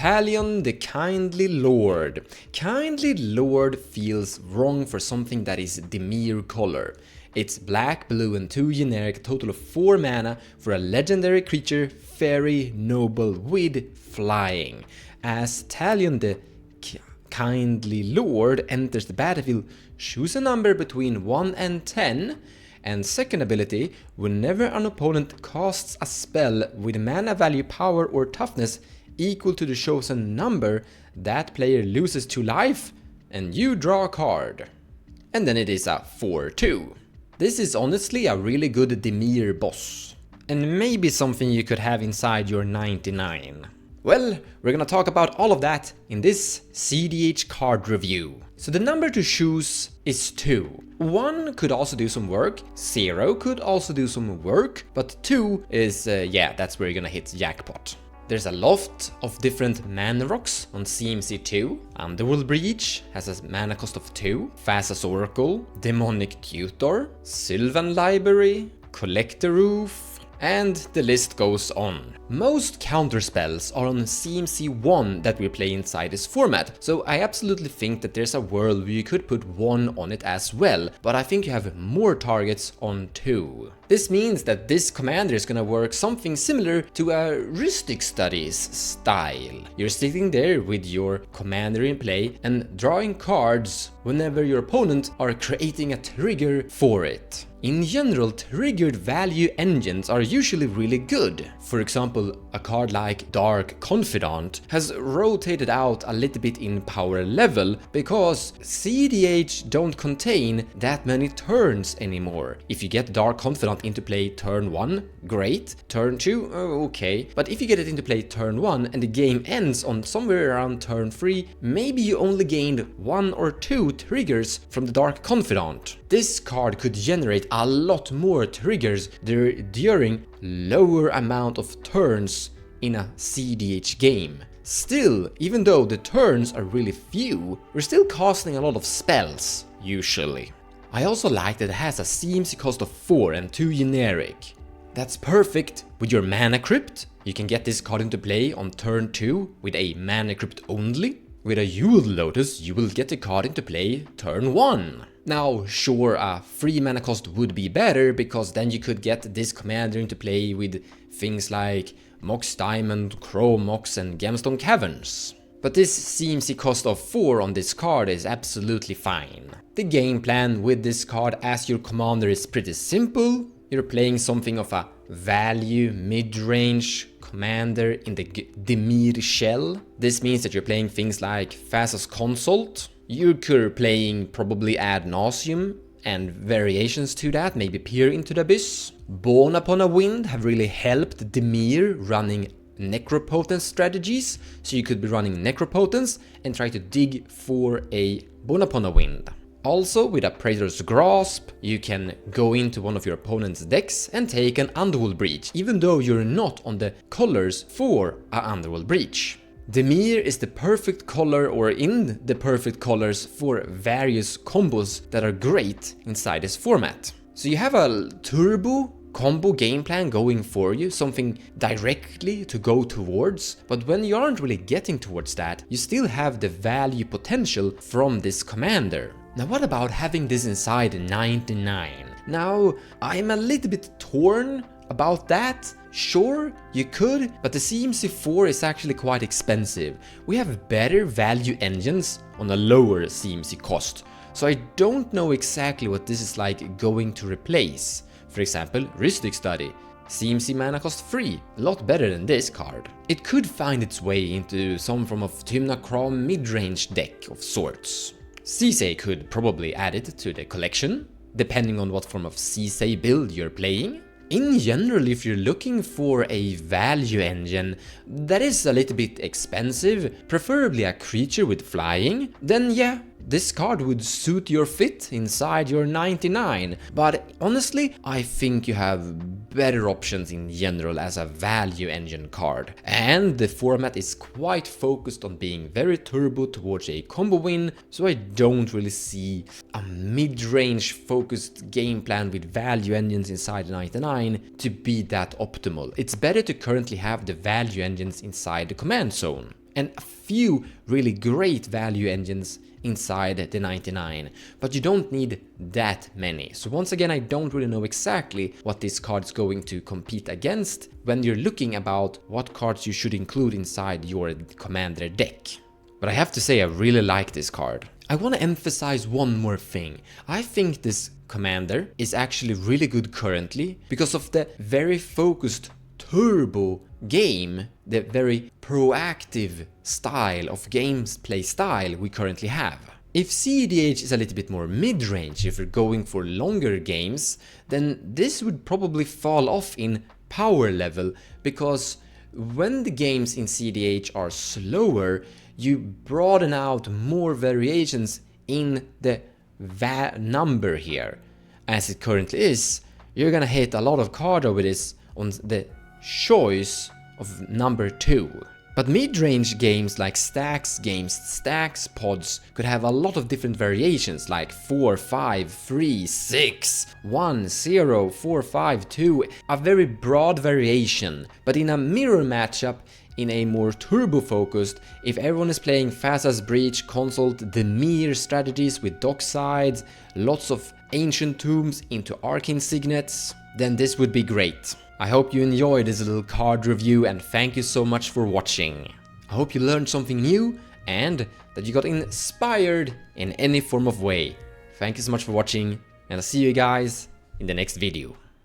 Talion the Kindly Lord. Kindly Lord feels wrong for something that is Dimir color. It's black, blue and 2 generic, total of 4 mana for a legendary creature, fairy, noble with flying. As Talion the Kindly Lord enters the battlefield, choose a number between 1 and 10. And second ability, whenever an opponent casts a spell with mana value, power or toughness equal to the chosen number, that player loses 2 life and you draw a card. And then it is a 4/2. This is honestly a really good Dimir boss, and maybe something you could have inside your 99. Well, we're gonna talk about all of that in this cEDH card review. So the number to choose is 2. 1 could also do some work, 0 could also do some work, but 2 is, yeah, that's where you're gonna hit jackpot. There's a lot of different mana rocks on CMC2. Underworld Breach has a mana cost of 2, Phasa's Oracle, Demonic Tutor, Sylvan Library, Collector Roof, and the list goes on. Most counter spells are on CMC1 that we play inside this format, so I absolutely think that there's a world where you could put 1 on it as well, but I think you have more targets on 2. This means that this commander is gonna work something similar to a Rhystic Studies style. You're sitting there with your commander in play and drawing cards whenever your opponent are creating a trigger for it. In general, triggered value engines are usually really good. For example, a card like Dark Confidant has rotated out a little bit in power level because cEDH don't contain that many turns anymore. If you get Dark Confidant into play turn 1, great. Turn 2, okay. But if you get it into play turn 1 and the game ends on somewhere around turn 3, maybe you only gained 1 or 2 triggers from the Dark Confidant. This card could generate a lot more triggers during lower amount of turns in a cEDH game. Still, even though the turns are really few, we're still casting a lot of spells, usually. I also like that it has a CMC cost of 4 and 2 generic. That's perfect with your Mana Crypt. You can get this card into play on turn 2 with a Mana Crypt only. With a Jeweled Lotus, you will get the card into play turn 1. Now, sure, a free mana cost would be better, because then you could get this commander into play with things like Mox Diamond, Chrome Mox and Gemstone Caverns. But this CMC cost of 4 on this card is absolutely fine. The game plan with this card as your commander is pretty simple. You're playing something of a value mid-range commander in the Dimir shell. This means that you're playing things like Phasa's Consult. You're playing probably Ad Nauseam and variations to that, maybe Peer into the Abyss. Born Upon a Wind have really helped Dimir running Necropotent strategies, so you could be running Necropotence and try to dig for a Born Upon a Wind. Also, with a Praetor's Grasp, you can go into one of your opponent's decks and take an Underworld Breach, even though you're not on the colors for an Underworld Breach. Dimir is the perfect color, or in the perfect colors, for various combos that are great inside this format. So you have a turbo combo game plan going for you, something directly to go towards, but when you aren't really getting towards that, you still have the value potential from this commander. Now what about having this inside 99? Now, I'm a little bit torn about that. Sure, you could, but the CMC4 is actually quite expensive. We have better value engines on a lower CMC cost, so I don't know exactly what this is like going to replace. For example, Rhystic Study. CMC mana cost 3, a lot better than this card. It could find its way into some form of Tymna Kraum mid-range deck of sorts. Sisay could probably add it to the collection, depending on what form of Sisay build you're playing. In general, if you're looking for a value engine that is a little bit expensive, preferably a creature with flying, then yeah, this card would suit your fit inside your 99, but honestly, I think you have better options in general as a value engine card. And the format is quite focused on being very turbo towards a combo win, so I don't really see a mid-range focused game plan with value engines inside the 99 to be that optimal. It's better to currently have the value engines inside the command zone. and a few really great value engines inside the 99, but you don't need that many. So once again, I don't really know exactly what this card is going to compete against when you're looking about what cards you should include inside your commander deck. But I have to say I really like this card. I want to emphasize one more thing. I think this commander is actually really good currently because of the very focused turbo game, the very proactive style of gameplay style we currently have. If cEDH is a little bit more mid-range, if we're going for longer games, then this would probably fall off in power level, because when the games in cEDH are slower, you broaden out more variations in the number here. As it currently is, you're gonna hit a lot of cards with this on the choice of number 2. But mid-range games like stacks games, stacks pods could have a lot of different variations like 4, 5, 3, 6, 1, 0, 4, 5, 2, a very broad variation. But in a mirror matchup, in a more turbo-focused, if everyone is playing Fast as Breach, consult Dimir strategies with docksides, lots of ancient tombs into arcane signets, then this would be great. I hope you enjoyed this little card review, and thank you so much for watching. I hope you learned something new and that you got inspired in any form of way. Thank you so much for watching, and I'll see you guys in the next video.